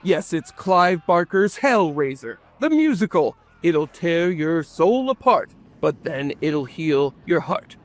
Yes, it's Clive Barker's Hellraiser, the musical. It'll tear your soul apart, but then it'll heal your heart.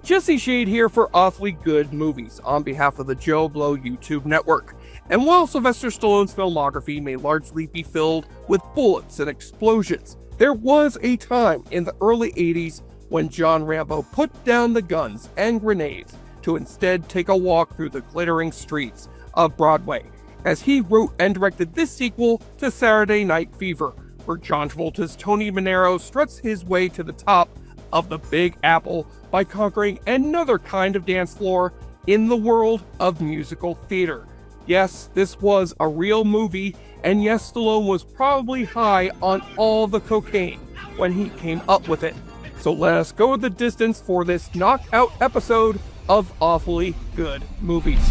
Jesse Shade here for Awfully Good Movies on behalf of the JoBlo YouTube network. And while Sylvester Stallone's filmography may largely be filled with bullets and explosions, there was a time in the early 80s when John Rambo put down the guns and grenades to instead take a walk through the glittering streets of Broadway, as he wrote and directed this sequel to Saturday Night Fever, where John Travolta's Tony Manero struts his way to the top of the Big Apple by conquering another kind of dance floor in the world of musical theater. Yes, this was a real movie, and yes, Stallone was probably high on all the cocaine when he came up with it. So let us go the distance for this knockout episode of Awfully Good Movies.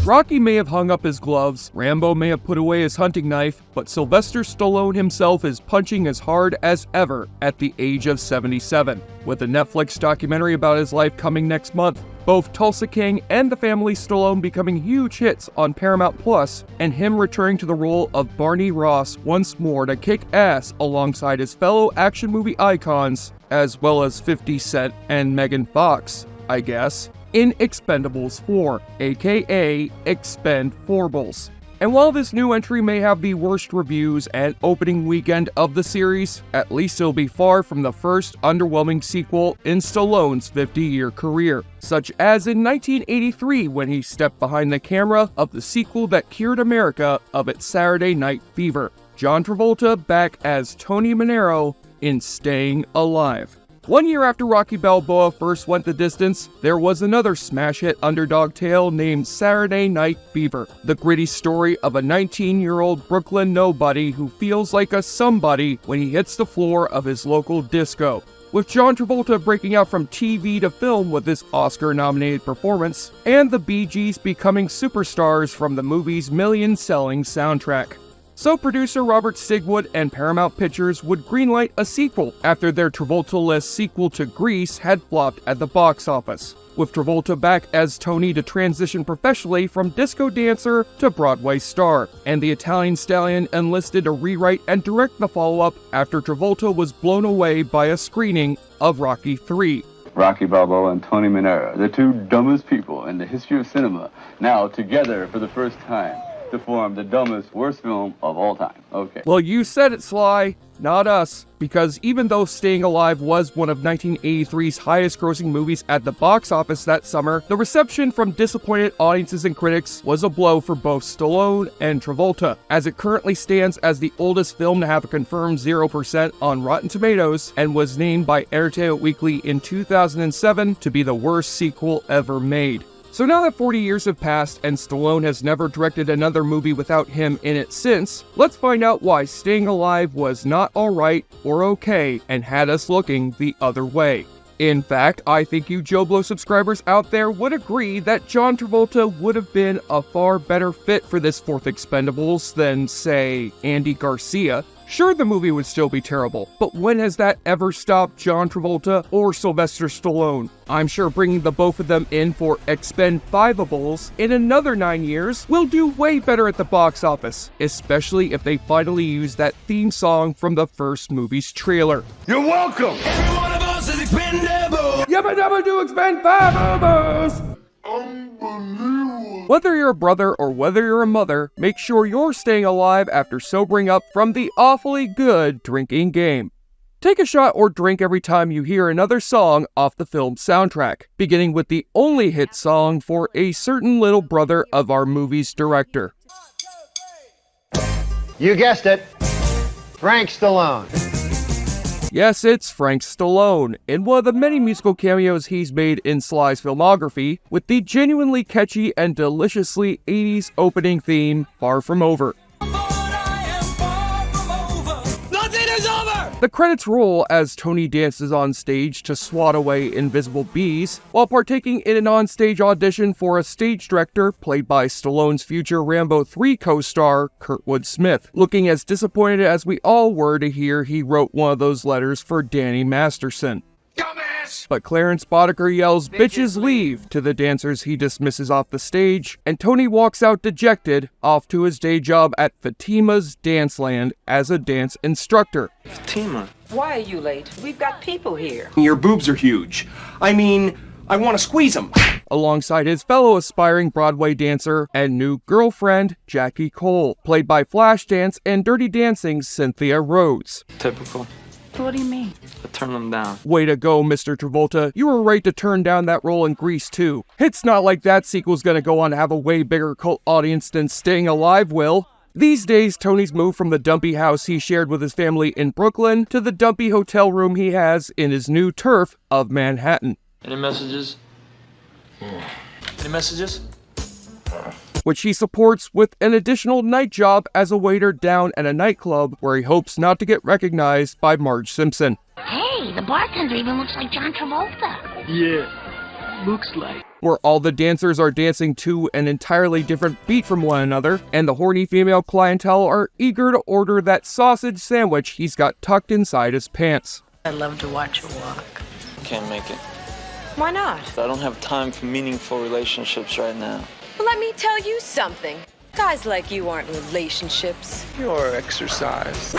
Rocky may have hung up his gloves, Rambo may have put away his hunting knife, but Sylvester Stallone himself is punching as hard as ever at the age of 77. With a Netflix documentary about his life coming next month, both Tulsa King and The Family Stallone becoming huge hits on Paramount Plus, and him returning to the role of Barney Ross once more to kick ass alongside his fellow action movie icons, as well as 50 Cent and Megan Fox, I guess, in Expendables 4, aka Expendables. And while this new entry may have the worst reviews and opening weekend of the series, at least it'll be far from the first underwhelming sequel in Stallone's 50-year career, such as in 1983 when he stepped behind the camera of the sequel that cured America of its Saturday Night Fever. John Travolta back as Tony Manero in Staying Alive. 1 year after Rocky Balboa first went the distance, there was another smash hit underdog tale named Saturday Night Fever, the gritty story of a 19-year-old Brooklyn nobody who feels like a somebody when he hits the floor of his local disco. With John Travolta breaking out from TV to film with his Oscar-nominated performance, and the Bee Gees becoming superstars from the movie's million-selling soundtrack. So producer Robert Stigwood and Paramount Pictures would greenlight a sequel after their Travolta-less sequel to Grease had flopped at the box office, with Travolta back as Tony to transition professionally from disco dancer to Broadway star, and the Italian stallion enlisted to rewrite and direct the follow-up after Travolta was blown away by a screening of Rocky III. Rocky Balboa and Tony Manero, the two dumbest people in the history of cinema, now together for the first time to form the dumbest, worst film of all time. Okay. Well, you said it, Sly, not us, because even though Staying Alive was one of 1983's highest-grossing movies at the box office that summer, the reception from disappointed audiences and critics was a blow for both Stallone and Travolta, as it currently stands as the oldest film to have a confirmed 0% on Rotten Tomatoes, and was named by Entertainment Weekly in 2007 to be the worst sequel ever made. So now that 40 years have passed and Stallone has never directed another movie without him in it since, let's find out why Staying Alive was not alright or okay and had us looking the other way. In fact, I think you JoBlo subscribers out there would agree that John Travolta would have been a far better fit for this fourth Expendables than, say, Andy Garcia. Sure, the movie would still be terrible, but when has that ever stopped John Travolta or Sylvester Stallone? I'm sure bringing the both of them in for Expendables in another 9 years will do way better at the box office, especially if they finally use that theme song from the first movie's trailer. You're welcome! Every one of us is expendable! Yabba dabba do Expendables! Whether you're a brother or whether you're a mother, make sure you're staying alive after sobering up from the awfully good drinking game. Take a shot or drink every time you hear another song off the film's soundtrack, beginning with the only hit song for a certain little brother of our movie's director. You guessed it, Frank Stallone. Yes, it's Frank Stallone, in one of the many musical cameos he's made in Sly's filmography, with the genuinely catchy and deliciously 80s opening theme, Far From Over. Nothing is over! The credits roll as Tony dances on stage to swat away invisible bees, while partaking in an on-stage audition for a stage director played by Stallone's future Rambo 3 co-star, Kurtwood Smith, looking as disappointed as we all were to hear he wrote one of those letters for Danny Masterson. Dumbass! Yes! But Clarence Boddicker yells, "Bitches leave," to the dancers he dismisses off the stage, and Tony walks out dejected, off to his day job at Fatima's Dance Land as a dance instructor. Fatima. Why are you late? We've got people here. Your boobs are huge. I mean, I want to squeeze them. Alongside his fellow aspiring Broadway dancer and new girlfriend, Jackie Cole, played by Flashdance and Dirty Dancing's Cynthia Rhodes. Typical. What do you mean? I turn them down. Way to go, Mr. Travolta. You were right to turn down that role in Grease, too. It's not like that sequel's gonna go on to have a way bigger cult audience than Staying Alive will. These days, Tony's moved from the dumpy house he shared with his family in Brooklyn to the dumpy hotel room he has in his new turf of Manhattan. Any messages? Any messages? Which he supports with an additional night job as a waiter down at a nightclub where he hopes not to get recognized by Marge Simpson. Hey, the bartender even looks like John Travolta. Yeah, looks like. Where all the dancers are dancing to an entirely different beat from one another, and the horny female clientele are eager to order that sausage sandwich he's got tucked inside his pants. I love to watch her walk. Can't make it. Why not? I don't have time for meaningful relationships right now. Well, let me tell you something. Guys like you aren't relationships. Your exercise.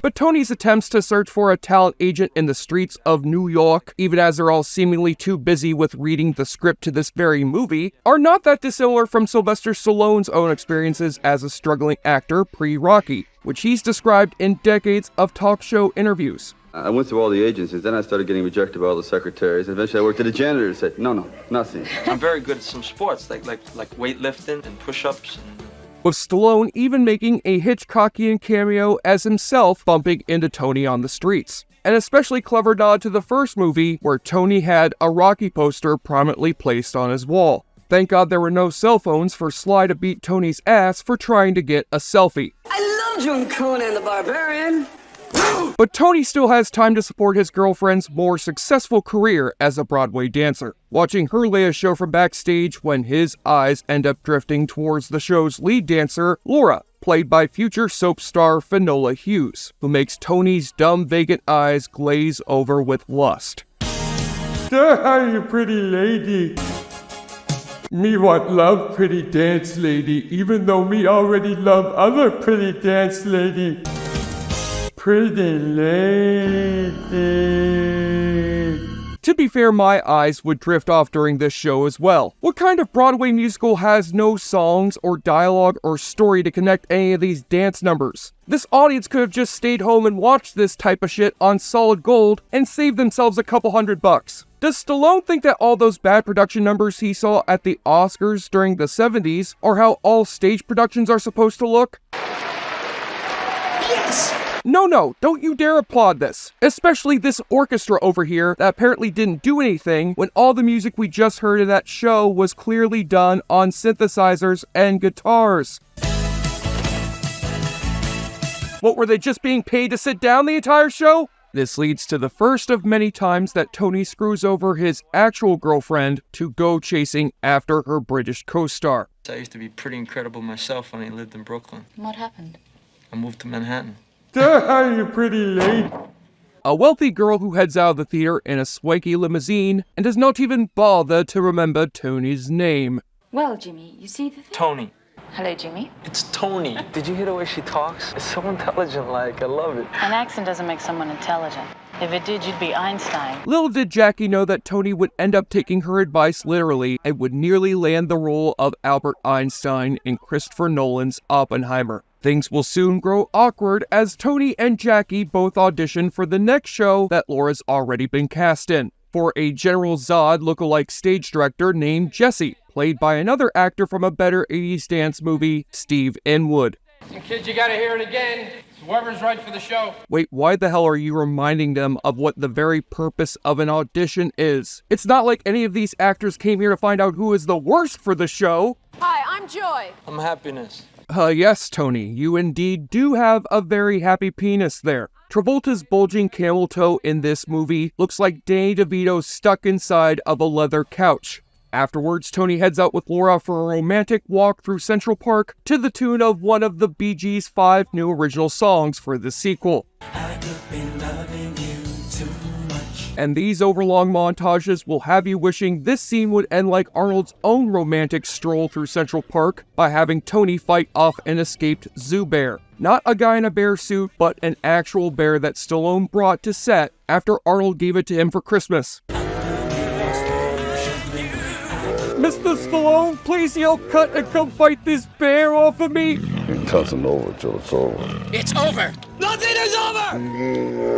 But Tony's attempts to search for a talent agent in the streets of New York, even as they're all seemingly too busy with reading the script to this very movie, are not that dissimilar from Sylvester Stallone's own experiences as a struggling actor pre-Rocky, which he's described in decades of talk show interviews. I went through all the agencies, then I started getting rejected by all the secretaries, and eventually I worked at a janitor and said, no, nothing. I'm very good at some sports, like weightlifting and push-ups. With Stallone even making a Hitchcockian cameo as himself bumping into Tony on the streets. An especially clever nod to the first movie, where Tony had a Rocky poster prominently placed on his wall. Thank God there were no cell phones for Sly to beat Tony's ass for trying to get a selfie. I loved you in Conan the Barbarian. But Tony still has time to support his girlfriend's more successful career as a Broadway dancer, watching her lay a show from backstage when his eyes end up drifting towards the show's lead dancer, Laura, played by future soap star Finola Hughes, who makes Tony's dumb, vacant eyes glaze over with lust. Hi, you pretty lady. Me want love pretty dance lady, even though me already love other pretty dance lady. Pretty lady. To be fair, my eyes would drift off during this show as well. What kind of Broadway musical has no songs or dialogue or story to connect any of these dance numbers? This audience could have just stayed home and watched this type of shit on solid gold and saved themselves a couple $100. Does Stallone think that all those bad production numbers he saw at the Oscars during the 70s are how all stage productions are supposed to look? Yes! No, don't you dare applaud this. Especially this orchestra over here that apparently didn't do anything when all the music we just heard in that show was clearly done on synthesizers and guitars. What, were they just being paid to sit down the entire show? This leads to the first of many times that Tony screws over his actual girlfriend to go chasing after her British co-star. I used to be pretty incredible myself when I lived in Brooklyn. What happened? I moved to Manhattan. Hi, you pretty lady. A wealthy girl who heads out of the theater in a swanky limousine and does not even bother to remember Tony's name. Well, Jimmy, you see the thing? Tony. Hello, Jimmy. It's Tony. Did you hear the way she talks? It's so intelligent-like. I love it. An accent doesn't make someone intelligent. If it did, you'd be Einstein. Little did Jackie know that Tony would end up taking her advice literally and would nearly land the role of Albert Einstein in Christopher Nolan's Oppenheimer. Things will soon grow awkward as Tony and Jackie both audition for the next show that Laura's already been cast in, for a General Zod lookalike stage director named Jesse, played by another actor from a better 80s dance movie, Steve Inwood. And kids, you gotta hear it again. It's whoever's right for the show. Wait, why the hell are you reminding them of what the very purpose of an audition is? It's not like any of these actors came here to find out who is the worst for the show. Hi, I'm Joy. I'm happiness. Yes, Tony, you indeed do have a very happy penis there. Travolta's bulging camel toe in this movie looks like Danny DeVito stuck inside of a leather couch. Afterwards, Tony heads out with Laura for a romantic walk through Central Park to the tune of one of the Bee Gees' 5 new original songs for the sequel. I could be loving you too much. And these overlong montages will have you wishing this scene would end like Arnold's own romantic stroll through Central Park by having Tony fight off an escaped zoo bear. Not a guy in a bear suit, but an actual bear that Stallone brought to set after Arnold gave it to him for Christmas. Mr. Stallone, please yell cut and come fight this bear off of me. It doesn't over till it's over. It's over. Nothing is over.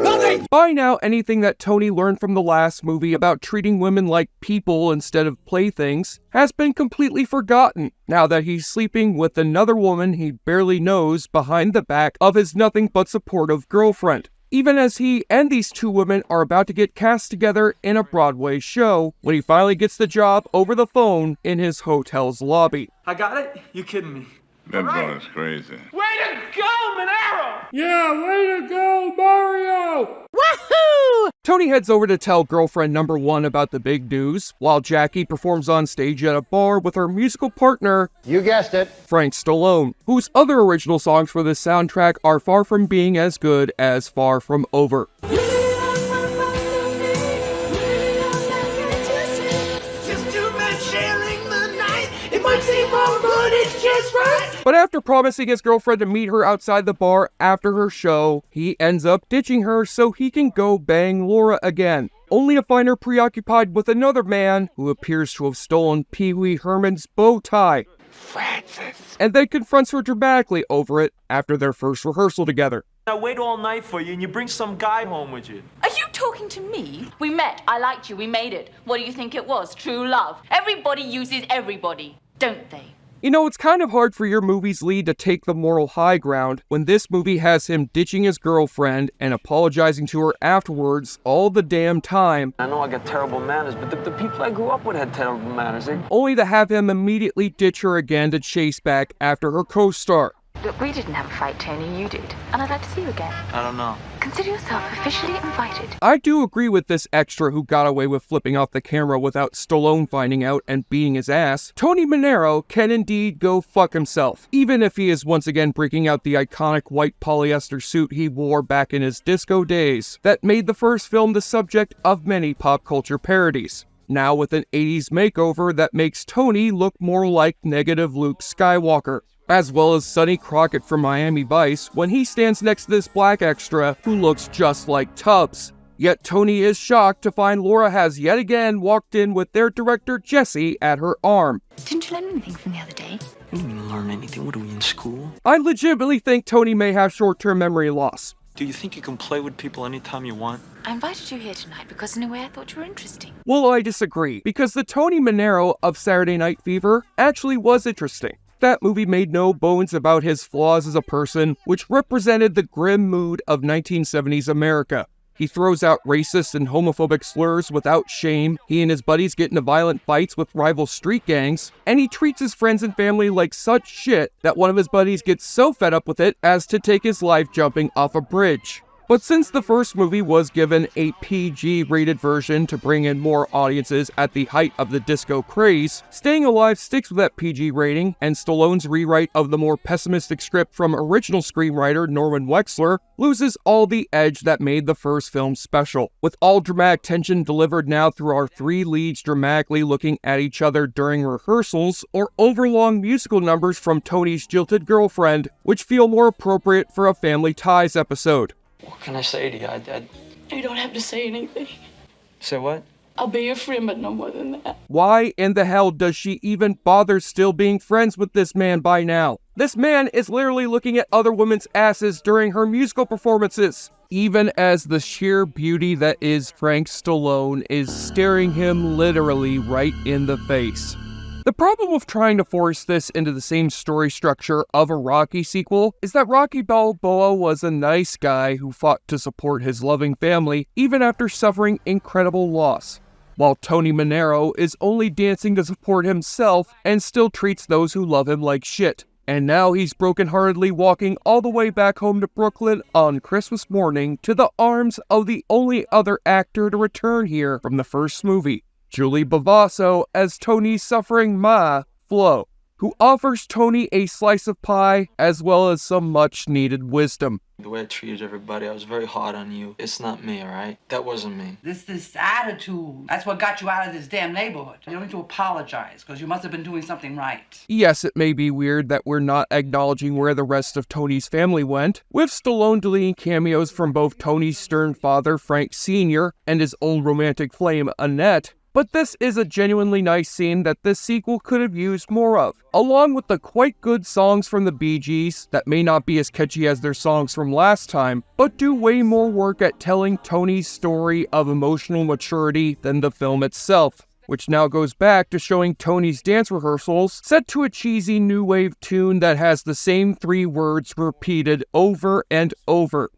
Nothing. By now, anything that Tony learned from the last movie about treating women like people instead of playthings has been completely forgotten now that he's sleeping with another woman he barely knows behind the back of his nothing but supportive girlfriend. Even as he and these two women are about to get cast together in a Broadway show when he finally gets the job over the phone in his hotel's lobby. I got it? You kidding me? That boy's crazy. Way to go, Monero! Yeah, way to go, Mario! Woohoo! Tony heads over to tell girlfriend number one about the big news, while Jackie performs on stage at a bar with her musical partner, You guessed it. Frank Stallone, whose other original songs for this soundtrack are far from being as good as Far From Over. But after promising his girlfriend to meet her outside the bar after her show, he ends up ditching her so he can go bang Laura again, only to find her preoccupied with another man who appears to have stolen Pee Wee Herman's bow tie. Francis. And then confronts her dramatically over it after their first rehearsal together. I wait all night for you and you bring some guy home with you. Are you talking to me? We met, I liked you, we made it. What do you think it was? True love. Everybody uses everybody, don't they? You know, it's kind of hard for your movie's lead to take the moral high ground when this movie has him ditching his girlfriend and apologizing to her afterwards all the damn time. I know I got terrible manners, but the people I grew up with had terrible manners. Only to have him immediately ditch her again to chase back after her co-star. Look, we didn't have a fight, Tony, you did. And I'd like to see you again. I don't know. Consider yourself officially invited. I do agree with this extra who got away with flipping off the camera without Stallone finding out and beating his ass. Tony Manero can indeed go fuck himself, even if he is once again breaking out the iconic white polyester suit he wore back in his disco days that made the first film the subject of many pop culture parodies. Now with an 80s makeover that makes Tony look more like negative Luke Skywalker, as well as Sonny Crockett from Miami Vice when he stands next to this black extra who looks just like Tubbs. Yet Tony is shocked to find Laura has yet again walked in with their director Jesse at her arm. Didn't you learn anything from the other day? We didn't even learn anything. What are we in school? I legitimately think Tony may have short-term memory loss. Do you think you can play with people anytime you want? I invited you here tonight because in a way I thought you were interesting. Well, I disagree, because the Tony Manero of Saturday Night Fever actually was interesting. That movie made no bones about his flaws as a person, which represented the grim mood of 1970s America. He throws out racist and homophobic slurs without shame, he and his buddies get into violent fights with rival street gangs, and he treats his friends and family like such shit that one of his buddies gets so fed up with it as to take his life jumping off a bridge. But since the first movie was given a PG-rated version to bring in more audiences at the height of the disco craze, Staying Alive sticks with that PG rating, and Stallone's rewrite of the more pessimistic script from original screenwriter Norman Wexler loses all the edge that made the first film special, with all dramatic tension delivered now through our three leads dramatically looking at each other during rehearsals, or overlong musical numbers from Tony's jilted girlfriend, which feel more appropriate for a Family Ties episode. What can I say to you? You don't have to say anything. Say what? I'll be your friend, but no more than that. Why in the hell does she even bother still being friends with this man by now? This man is literally looking at other women's asses during her musical performances, even as the sheer beauty that is Frank Stallone is staring him literally right in the face. The problem with trying to force this into the same story structure of a Rocky sequel is that Rocky Balboa was a nice guy who fought to support his loving family even after suffering incredible loss, while Tony Manero is only dancing to support himself and still treats those who love him like shit. And now he's brokenheartedly walking all the way back home to Brooklyn on Christmas morning to the arms of the only other actor to return here from the first movie, Julie Bavasso as Tony's suffering ma, Flo. who offers Tony a slice of pie as well as some much-needed wisdom. The way I treated everybody, I was very hard on you. It's not me, all right? That wasn't me. This attitude, that's what got you out of this damn neighborhood. You don't need to apologize, because you must have been doing something right. Yes, it may be weird that we're not acknowledging where the rest of Tony's family went, with Stallone deleting cameos from both Tony's stern father, Frank Sr., and his old romantic flame, Annette. But this is a genuinely nice scene that this sequel could have used more of, along with the quite good songs from the Bee Gees that may not be as catchy as their songs from last time, but do way more work at telling Tony's story of emotional maturity than the film itself, which now goes back to showing Tony's dance rehearsals set to a cheesy new wave tune that has the same 3 words repeated over and over.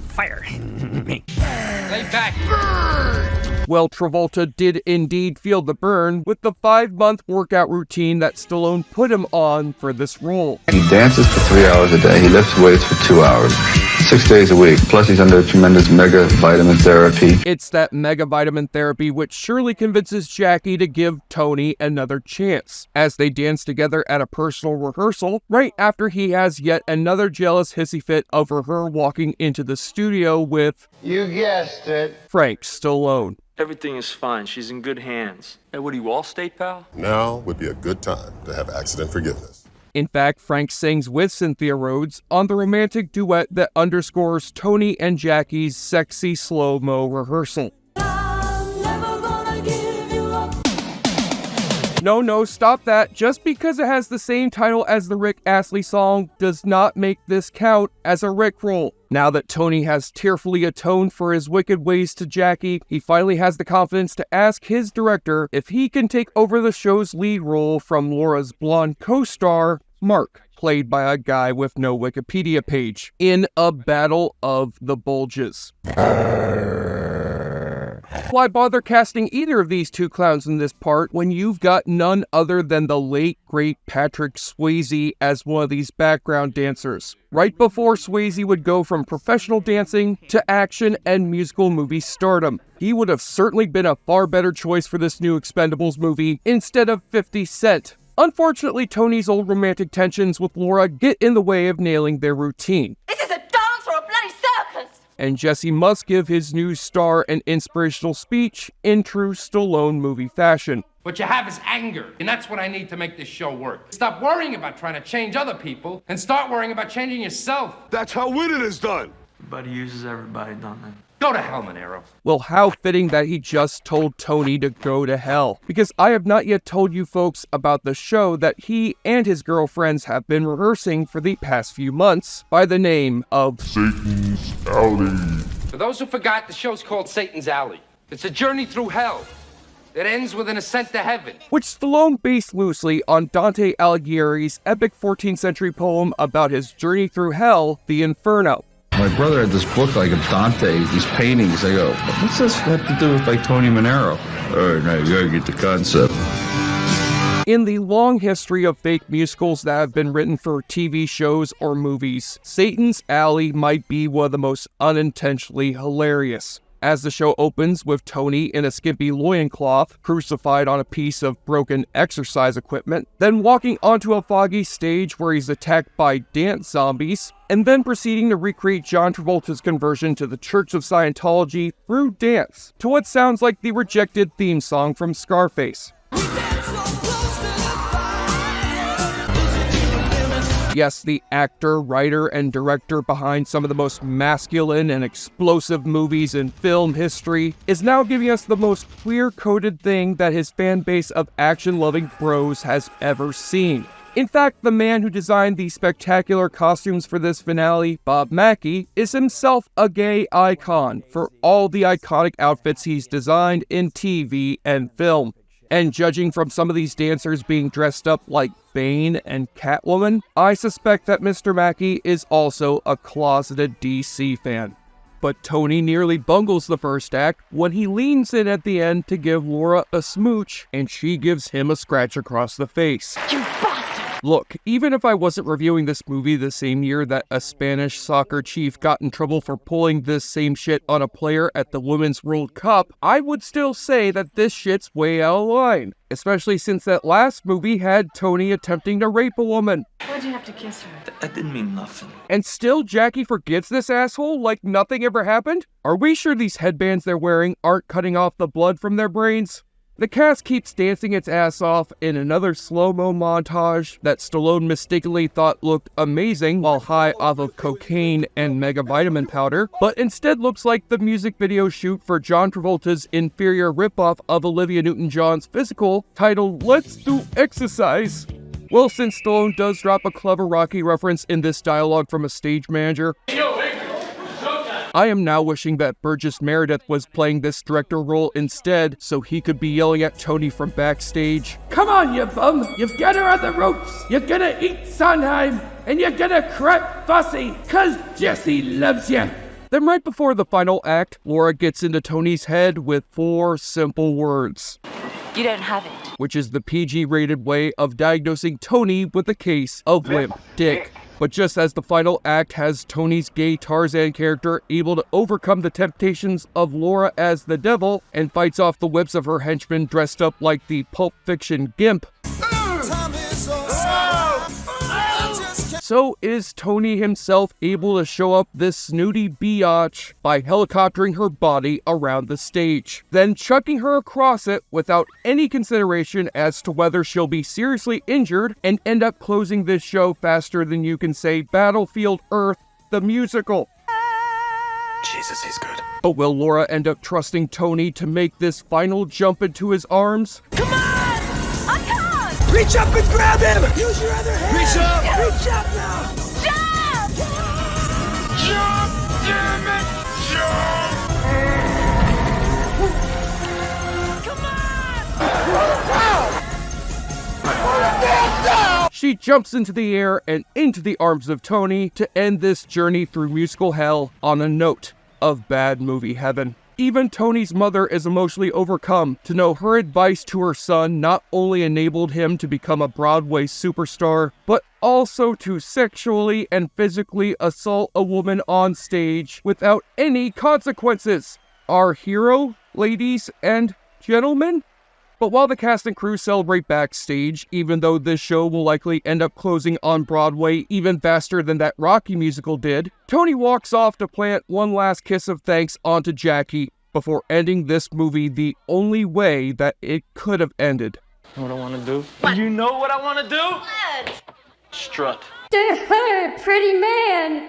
Fire. Lay back. Well, Travolta did indeed feel the burn with the 5-month workout routine that Stallone put him on for this role. He dances for 3 hours a day. He lifts weights for 2 hours, 6 days a week. Plus he's under tremendous mega vitamin therapy. It's that mega vitamin therapy which surely convinces Jackie to give Tony another chance, as they dance together at a personal rehearsal right after he has yet another jealous hissy fit over her walking into the studio with, You guessed it, Frank Stallone. Everything is fine. She's in good hands. Hey, what are you, Allstate, pal? Now would be a good time to have accident forgiveness. In fact, Frank sings with Cynthia Rhodes on the romantic duet that underscores Tony and Jackie's sexy slow-mo rehearsal. No, stop that. Just because it has the same title as the Rick Astley song does not make this count as a Rickroll. Now that Tony has tearfully atoned for his wicked ways to Jackie, he finally has the confidence to ask his director if he can take over the show's lead role from Laura's blonde co-star, Mark, played by a guy with no Wikipedia page, in a battle of the bulges. Why bother casting either of these 2 clowns in this part when you've got none other than the late, great Patrick Swayze as one of these background dancers? Right before Swayze would go from professional dancing to action and musical movie stardom. He would have certainly been a far better choice for this new Expendables movie instead of 50 Cent. Unfortunately, Tony's old romantic tensions with Laura get in the way of nailing their routine. This is a dance or a bloody circus! And Jesse must give his new star an inspirational speech in true Stallone movie fashion. What you have is anger, and that's what I need to make this show work. Stop worrying about trying to change other people, and start worrying about changing yourself. That's how winning is done. Everybody uses everybody, don't they? Go to hell, Monero. Well, how fitting that he just told Tony to go to hell. Because I have not yet told you folks about the show that he and his girlfriends have been rehearsing for the past few months by the name of Satan's Alley. For those who forgot, the show's called Satan's Alley. It's a journey through hell. It ends with an ascent to heaven. Which Stallone based loosely on Dante Alighieri's epic 14th century poem about his journey through hell, the Inferno. My brother had this book like of Dante, these paintings. I go, what's this have to do with like Tony Manero? All right, now you gotta get the concept. In the long history of fake musicals that have been written for TV shows or movies, Satan's Alley might be one of the most unintentionally hilarious. As the show opens with Tony in a skimpy loincloth, crucified on a piece of broken exercise equipment, then walking onto a foggy stage where he's attacked by dance zombies, and then proceeding to recreate John Travolta's conversion to the Church of Scientology through dance, to what sounds like the rejected theme song from Scarface. Yes, the actor, writer, and director behind some of the most masculine and explosive movies in film history is now giving us the most queer-coded thing that his fan base of action-loving bros has ever seen. In fact, the man who designed the spectacular costumes for this finale, Bob Mackie, is himself a gay icon for all the iconic outfits he's designed in TV and film. And judging from some of these dancers being dressed up like Bane and Catwoman, I suspect that Mr. Mackie is also a closeted DC fan. But Tony nearly bungles the first act when he leans in at the end to give Laura a smooch, and she gives him a scratch across the face. You bastard! Look, even if I wasn't reviewing this movie the same year that a Spanish soccer chief got in trouble for pulling this same shit on a player at the Women's World Cup, I would still say that this shit's way out of line. Especially since that last movie had Tony attempting to rape a woman. Why'd you have to kiss her? I didn't mean nothing. And still Jackie forgives this asshole like nothing ever happened? Are we sure these headbands they're wearing aren't cutting off the blood from their brains? The cast keeps dancing its ass off in another slow-mo montage that Stallone mistakenly thought looked amazing while high off of cocaine and mega vitamin powder, but instead looks like the music video shoot for John Travolta's inferior ripoff of Olivia Newton-John's Physical, titled Let's Do Exercise. Well, since Stallone does drop a clever Rocky reference in this dialogue from a stage manager, I am now wishing that Burgess Meredith was playing this director role instead so he could be yelling at Tony from backstage. Come on, you bum! You've got her on the ropes! You're gonna eat Sondheim! And you're gonna crap Fosse! 'Cause Jesse loves you! Then right before the final act, Laura gets into Tony's head with 4 simple words. You don't have it. Which is the PG-rated way of diagnosing Tony with a case of limp dick. But just as the final act has Tony's gay Tarzan character able to overcome the temptations of Laura as the devil and fights off the whips of her henchmen dressed up like the Pulp Fiction Gimp, so is Tony himself able to show up this snooty biatch by helicoptering her body around the stage, then chucking her across it without any consideration as to whether she'll be seriously injured and end up closing this show faster than you can say Battlefield Earth, the musical. Jesus, he's good. But will Laura end up trusting Tony to make this final jump into his arms? Come on! I can't! Reach up and grab him! Use your other hand! Reach up! Reach up now! Jump! Jump! Damn it! Jump! Come on! She jumps into the air and into the arms of Tony to end this journey through musical hell on a note of bad movie heaven. Even Tony's mother is emotionally overcome to know her advice to her son not only enabled him to become a Broadway superstar, but also to sexually and physically assault a woman on stage without any consequences. Our hero, ladies and gentlemen? But while the cast and crew celebrate backstage, even though this show will likely end up closing on Broadway even faster than that Rocky musical did, Tony walks off to plant one last kiss of thanks onto Jackie before ending this movie the only way that it could have ended. You know what I want to do? What? You know what I want to do? What? Strut. Pretty man.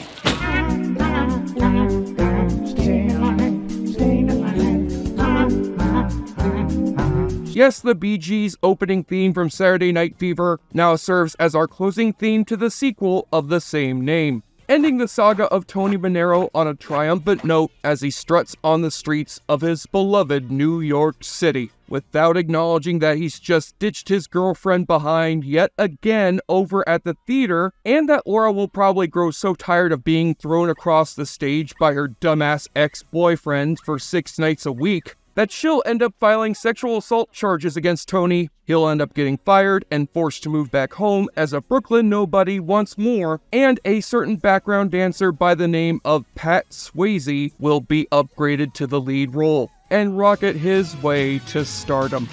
Yes, the Bee Gees opening theme from Saturday Night Fever now serves as our closing theme to the sequel of the same name, ending the saga of Tony Manero on a triumphant note as he struts on the streets of his beloved New York City, without acknowledging that he's just ditched his girlfriend behind yet again over at the theater, and that Laura will probably grow so tired of being thrown across the stage by her dumbass ex-boyfriend for 6 nights a week that she'll end up filing sexual assault charges against Tony, he'll end up getting fired and forced to move back home as a Brooklyn nobody once more, and a certain background dancer by the name of Pat Swayze will be upgraded to the lead role and rocket his way to stardom.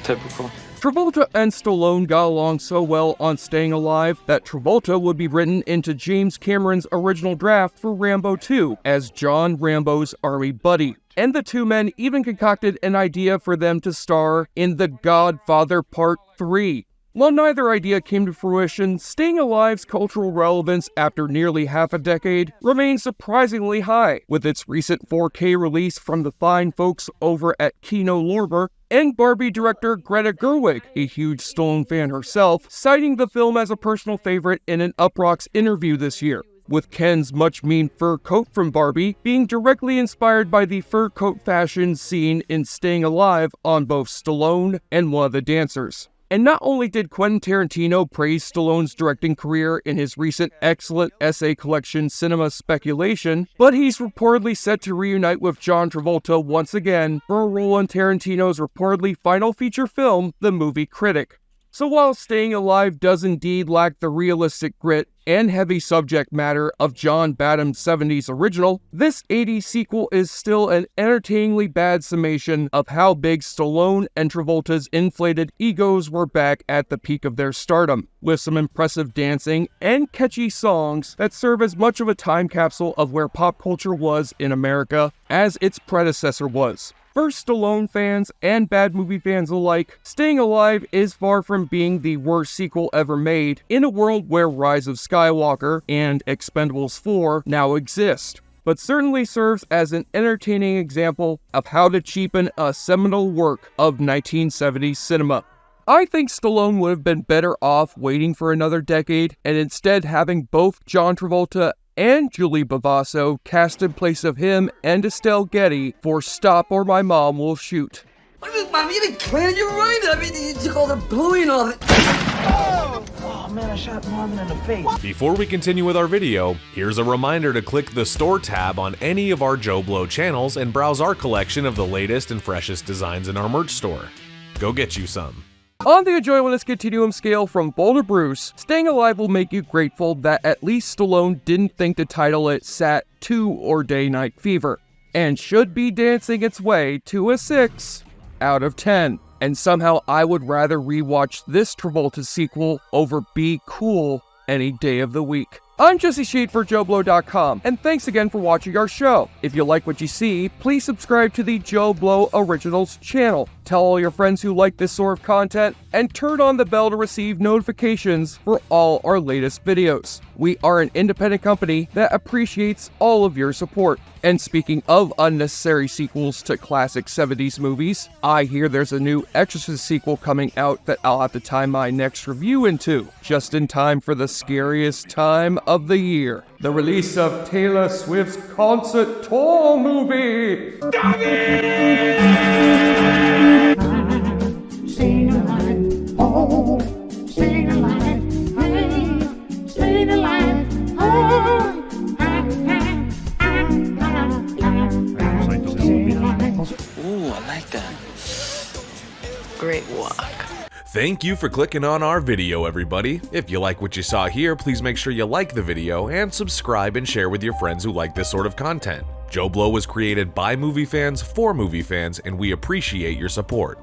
Typical. Travolta and Stallone got along so well on Staying Alive that Travolta would be written into James Cameron's original draft for Rambo 2 as John Rambo's army buddy. And the two men even concocted an idea for them to star in The Godfather Part 3. While neither idea came to fruition, Staying Alive's cultural relevance after nearly half a decade remains surprisingly high, with its recent 4K release from the fine folks over at Kino Lorber, and Barbie director Greta Gerwig, a huge Stallone fan herself, citing the film as a personal favorite in an Uproxx interview this year, with Ken's much mean fur coat from Barbie being directly inspired by the fur coat fashion seen in Staying Alive on both Stallone and one of the dancers. And not only did Quentin Tarantino praise Stallone's directing career in his recent excellent essay collection Cinema Speculation, but he's reportedly set to reunite with John Travolta once again for a role in Tarantino's reportedly final feature film, The Movie Critic. So while Staying Alive does indeed lack the realistic grit and heavy subject matter of John Badham's 70s original, this 80s sequel is still an entertainingly bad summation of how big Stallone and Travolta's inflated egos were back at the peak of their stardom, with some impressive dancing and catchy songs that serve as much of a time capsule of where pop culture was in America as its predecessor was. For Stallone fans and bad movie fans alike, Staying Alive is far from being the worst sequel ever made in a world where Rise of Skywalker and Expendables 4 now exist, but certainly serves as an entertaining example of how to cheapen a seminal work of 1970s cinema. I think Stallone would have been better off waiting for another decade and instead having both John Travolta and Julie Bavasso cast in place of him and Estelle Getty for Stop or My Mom Will Shoot. Mom, you didn't clean it, you're right. I mean, you took all the bluey and all of it. Oh, man, I shot Marvin in the face. Before we continue with our video, here's a reminder to click the Store tab on any of our JoBlo channels and browse our collection of the latest and freshest designs in our merch store. Go get you some. On the enjoyableness continuum scale from Boulder Bruce, Staying Alive will make you grateful that at least Stallone didn't think to title it Sat 2 or Day Night Fever, and should be dancing its way to a 6 out of 10. And somehow I would rather rewatch this Travolta sequel over Be Cool any day of the week. I'm Jesse Sheet for JoBlo.com, and thanks again for watching our show. If you like what you see, please subscribe to the JoBlo Originals channel. Tell all your friends who like this sort of content, and turn on the bell to receive notifications for all our latest videos. We are an independent company that appreciates all of your support. And speaking of unnecessary sequels to classic 70s movies, I hear there's a new Exorcist sequel coming out that I'll have to tie my next review into, just in time for the scariest time of the year, the release of Taylor Swift's concert tour movie. Stop it! Staying alive, oh, staying alive, hey, staying alive, oh. Ooh, I like that. Great walk. Thank you for clicking on our video, everybody. If you like what you saw here, please make sure you like the video and subscribe and share with your friends who like this sort of content. JoBlo was created by movie fans for movie fans, and we appreciate your support.